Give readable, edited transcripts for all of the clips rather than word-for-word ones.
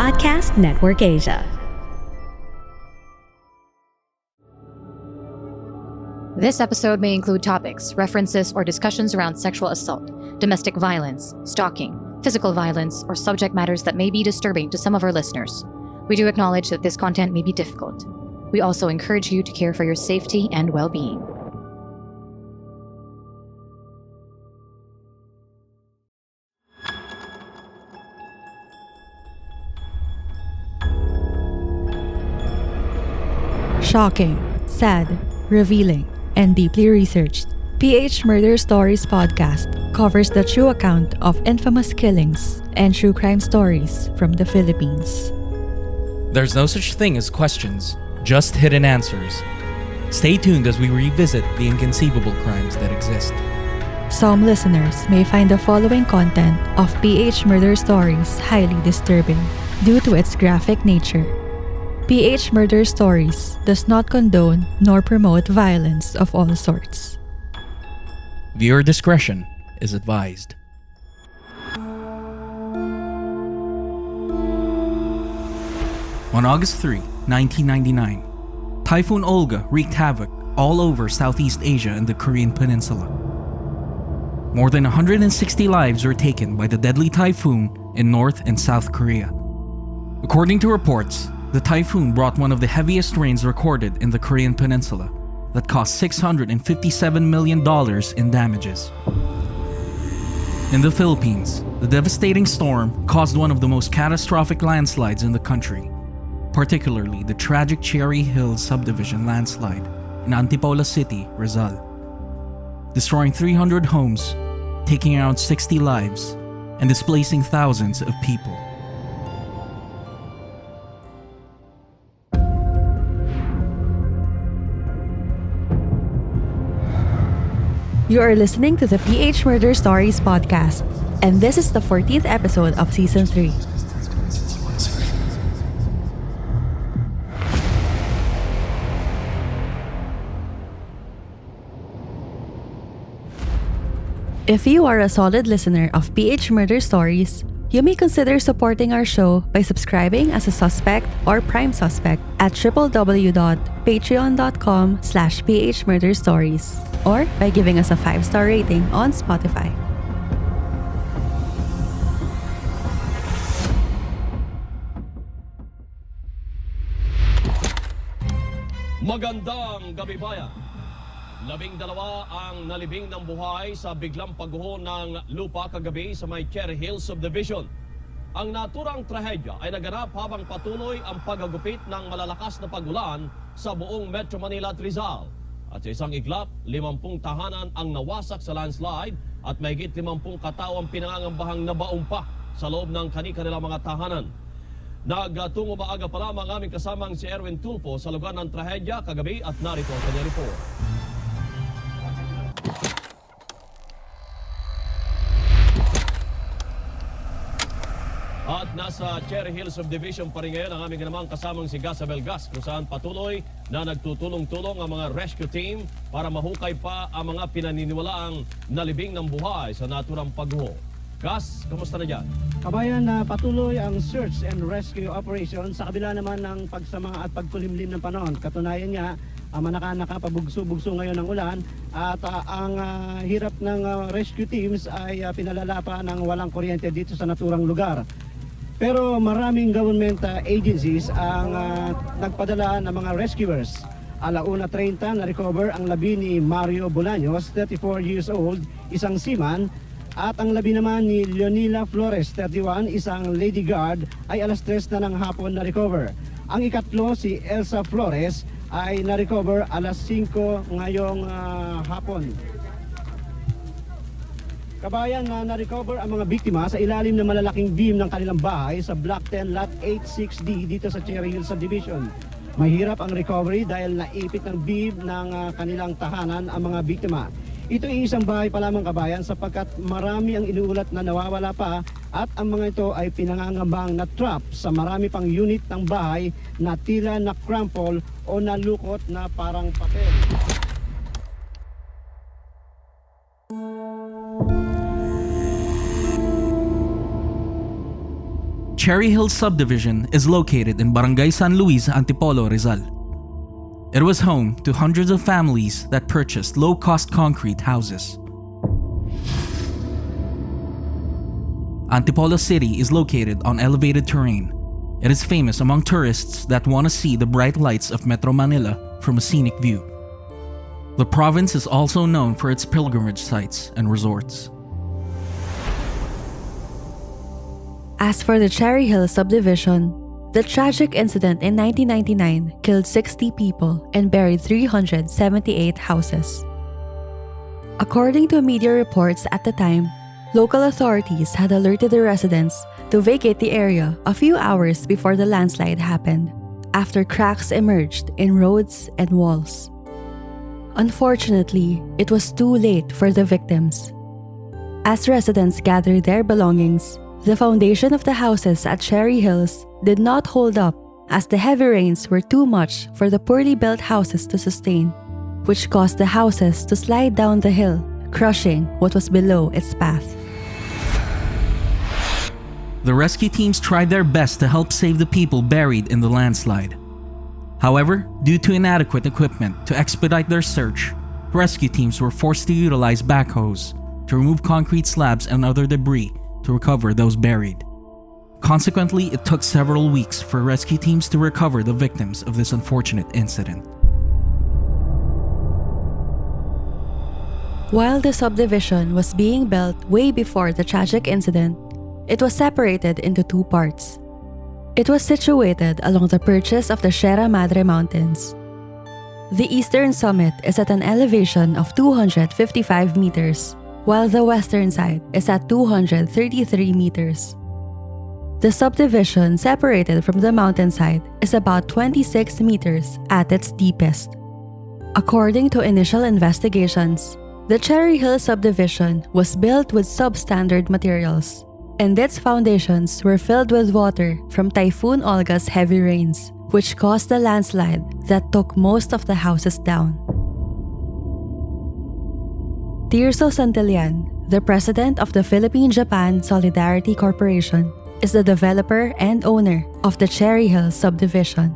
Podcast Network Asia. This episode may include topics, references, or discussions around sexual assault, domestic violence, stalking, physical violence, or subject matters that may be disturbing to some of our listeners. We do acknowledge that this content may be difficult. We also encourage you to care for your safety and well-being. Shocking, sad, revealing, and deeply researched, PH Murder Stories podcast covers the true account of infamous killings and true crime stories from the Philippines. There's no such thing as questions, just hidden answers. Stay tuned as we revisit the inconceivable crimes that exist. Some listeners may find the following content of PH Murder Stories highly disturbing due to its graphic nature. PH Murder Stories does not condone nor promote violence of all sorts. Viewer discretion is advised. On August 3, 1999, Typhoon Olga wreaked havoc all over Southeast Asia and the Korean Peninsula. More than 160 lives were taken by the deadly typhoon in North and South Korea. According to reports, the typhoon brought one of the heaviest rains recorded in the Korean Peninsula that cost $657 million in damages. In the Philippines, the devastating storm caused one of the most catastrophic landslides in the country, particularly the tragic Cherry Hills Subdivision Landslide in Antipolo City, Rizal, destroying 300 homes, taking around 60 lives, and displacing thousands of people. You are listening to the PH Murder Stories podcast, and this is the 14th episode of Season 3. If you are a solid listener of PH Murder Stories, you may consider supporting our show by subscribing as a suspect or prime suspect at www.patreon.com/phmurderstories or by giving us a 5-star rating on Spotify. Magandang gabi bayan. 12 ang nalibing ng buhay sa biglang pagguho ng lupa kagabi sa may Cherry Hills Subdivision. Ang naturang trahedya ay naganap habang patuloy ang paggagupit ng malalakas na pagulan sa buong Metro Manila at Rizal. At sa isang iglap, 50 tahanan ang nawasak sa landslide at mahigit 50 katao ang pinangangambahang nabaon pa sa loob ng kanilang mga tahanan. Nagtungo maaga pa lamang aming kasamang si 𝗪𝗱𝗀𝗀𝗁 sa lugar ng trahedya kagabi at narito ang kanyang report. At nasa Cherry Hills Subdivision pa rin ngayon ang aming namang kasamang si 𝗪𝗲𝗏𝗏 kung saan patuloy na nagtutulong-tulong ang mga rescue team para mahukay pa ang mga pinaniniwalaang nalibing ng buhay sa naturang pagguho. Gas, kamusta na dyan? Kabayan, patuloy ang search and rescue operation sa kabila naman ng pagsama at pagkulimlim ng panahon. Katunayan niya, nakapabugso-bugso ngayon ng ulan at ang hirap ng rescue teams ay pinalala pa ng walang kuryente dito sa naturang lugar. Pero maraming government agencies ang nagpadala ng mga rescuers. 1:30 na-recover ang labi ni Mario Bolaños, 34 years old, isang seaman, at ang labi naman ni Leonila Flores, 31, isang lady guard, ay 3:00 na ng hapon na-recover. Ang ikatlo, si Elsa Flores, ay na-recover 5:00 ngayong hapon. Kabayan, na-recover ang mga biktima sa ilalim ng malalaking beam ng kanilang bahay sa Block 10, Lot 86D dito sa Cherry Hills Subdivision. Mahirap ang recovery dahil naipit ng beam ng kanilang tahanan ang mga biktima. Ito ay isang bahay pa lamang, kabayan, sapagkat marami ang inuulat na nawawala pa at ang mga ito ay pinangangambang na trap sa marami pang unit ng bahay na tila na crumple o nalukot na parang papel. Cherry Hills Subdivision is located in Barangay San Luis, Antipolo, Rizal. It was home to hundreds of families that purchased low-cost concrete houses. Antipolo City is located on elevated terrain. It is famous among tourists that want to see the bright lights of Metro Manila from a scenic view. The province is also known for its pilgrimage sites and resorts. As for the Cherry Hills Subdivision, the tragic incident in 1999 killed 60 people and buried 378 houses. According to media reports at the time, local authorities had alerted the residents to vacate the area a few hours before the landslide happened, after cracks emerged in roads and walls. Unfortunately, it was too late for the victims. As residents gathered their belongings, the foundation of the houses at Cherry Hills did not hold up as the heavy rains were too much for the poorly built houses to sustain, which caused the houses to slide down the hill, crushing what was below its path. The rescue teams tried their best to help save the people buried in the landslide. However, due to inadequate equipment to expedite their search, rescue teams were forced to utilize backhoes to remove concrete slabs and other debris to recover those buried. Consequently, it took several weeks for rescue teams to recover the victims of this unfortunate incident. While the subdivision was being built way before the tragic incident, it was separated into two parts. It was situated along the perches of the 𝗪𝗪𝗏𝗪𝗏 Mountains. The eastern summit is at an elevation of 255 meters, while the western side is at 233 meters. The subdivision separated from the mountainside is about 26 meters at its deepest. According to initial investigations, the Cherry Hills Subdivision was built with substandard materials, and its foundations were filled with water from Typhoon Olga's heavy rains, which caused the landslide that took most of the houses down. 𝗪𝗀𝘀𝘀𝗀𝗃, the president of the Philippine-Japan Solidarity Corporation, is the developer and owner of the Cherry Hills Subdivision.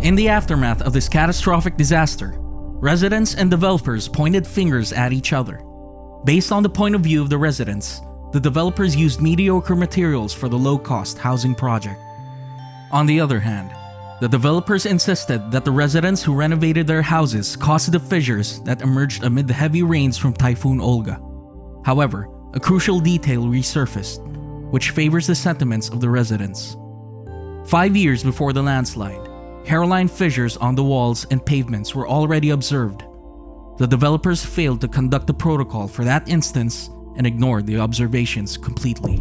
In the aftermath of this catastrophic disaster, residents and developers pointed fingers at each other. Based on the point of view of the residents, the developers used mediocre materials for the low-cost housing project. On the other hand, the developers insisted that the residents who renovated their houses caused the fissures that emerged amid the heavy rains from Typhoon Olga. However, a crucial detail resurfaced, which favors the sentiments of the residents. 5 years before the landslide, hairline fissures on the walls and pavements were already observed. The developers failed to conduct the protocol for that instance and ignored the observations completely.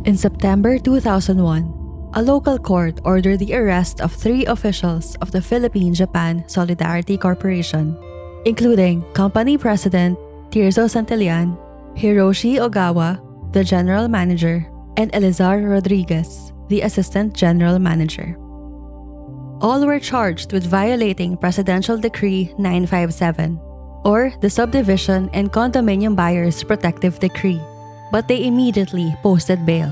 In September 2001, a local court ordered the arrest of 3 officials of the Philippine-Japan Solidarity Corporation, including company president 𝗪𝗀𝘀𝘀𝘀𝗀𝗃, Hiroshi Ogawa, the general manager, and Elizar Rodriguez, the assistant general manager. All were charged with violating Presidential Decree 957, or the Subdivision and Condominium Buyers Protective Decree, but they immediately posted bail.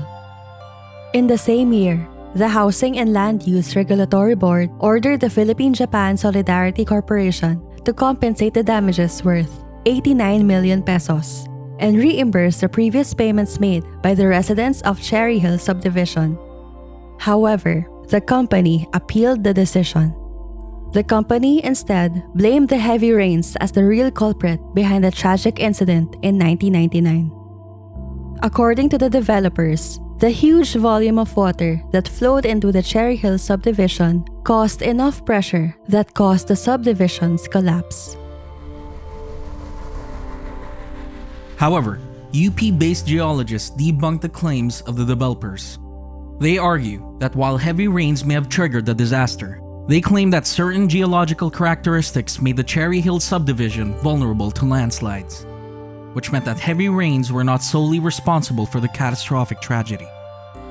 In the same year, the Housing and Land Use Regulatory Board ordered the Philippine-Japan Solidarity Corporation to compensate the damages worth 89 million pesos and reimburse the previous payments made by the residents of Cherry Hills Subdivision. However, the company appealed the decision. The company instead blamed the heavy rains as the real culprit behind the tragic incident in 1999. According to the developers, the huge volume of water that flowed into the Cherry Hills Subdivision caused enough pressure that caused the subdivision's collapse. However, UP-based geologists debunked the claims of the developers. They argue that while heavy rains may have triggered the disaster, they claim that certain geological characteristics made the Cherry Hills Subdivision vulnerable to landslides, which meant that heavy rains were not solely responsible for the catastrophic tragedy.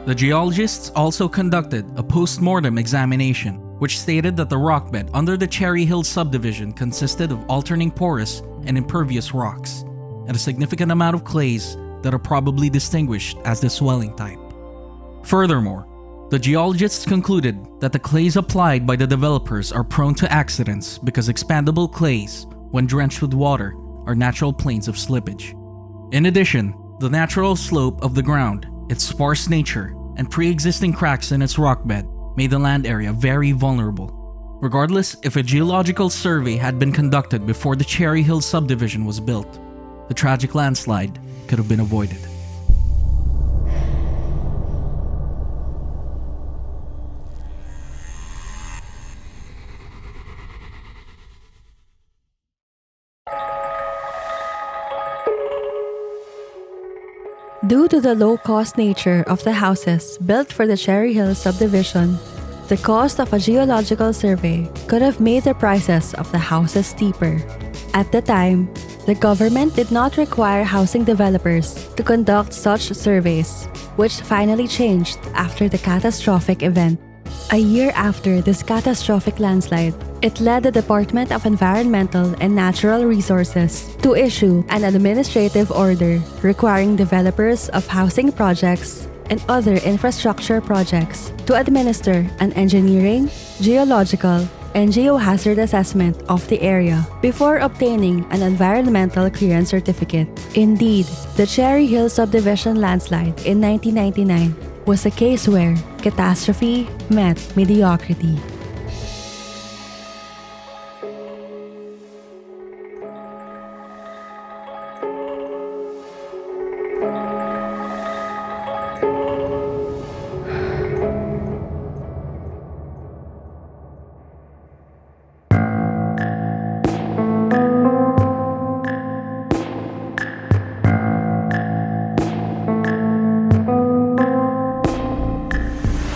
The geologists also conducted a post-mortem examination, which stated that the rockbed under the Cherry Hills Subdivision consisted of alternating porous and impervious rocks, and a significant amount of clays that are probably distinguished as the swelling type. Furthermore, the geologists concluded that the clays applied by the developers are prone to accidents because expandable clays, when drenched with water, are natural planes of slippage. In addition, the natural slope of the ground, its sparse nature, and pre-existing cracks in its rock bed made the land area very vulnerable. Regardless if a geological survey had been conducted before the Cherry Hills Subdivision was built, the tragic landslide could have been avoided. Due to the low-cost nature of the houses built for the Cherry Hills Subdivision, the cost of a geological survey could have made the prices of the houses steeper. At the time, the government did not require housing developers to conduct such surveys, which finally changed after the catastrophic event. A year after this catastrophic landslide, it led the Department of Environmental and Natural Resources to issue an administrative order requiring developers of housing projects and other infrastructure projects to administer an engineering, geological, and geohazard assessment of the area before obtaining an environmental clearance certificate. Indeed, the Cherry Hills Subdivision landslide in 1999 was a case where catastrophe met mediocrity.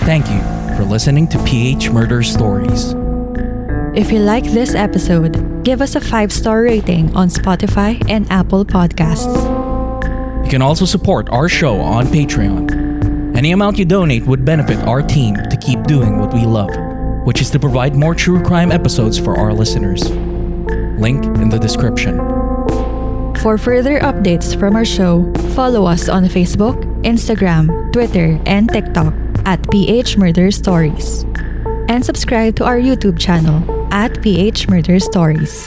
Thank you for listening to PH Murder Stories. If you like this episode, give us a 5-star rating on Spotify and Apple Podcasts. You can also support our show on Patreon. Any amount you donate would benefit our team to keep doing what we love, which is to provide more true crime episodes for our listeners. Link in the description. For further updates from our show, follow us on Facebook, Instagram, Twitter, and TikTok at PH Murder Stories. And subscribe to our YouTube channel at PH Murder Stories.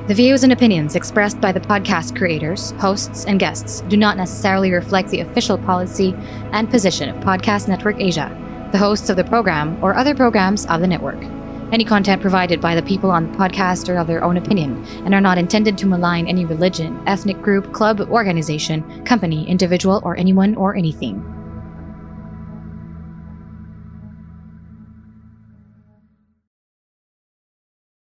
The views and opinions expressed by the podcast creators, hosts, and guests do not necessarily reflect the official policy and position of Podcast Network Asia, the hosts of the program, or other programs of the network. Any content provided by the people on the podcast are of their own opinion and are not intended to malign any religion, ethnic group, club, organization, company, individual, or anyone or anything.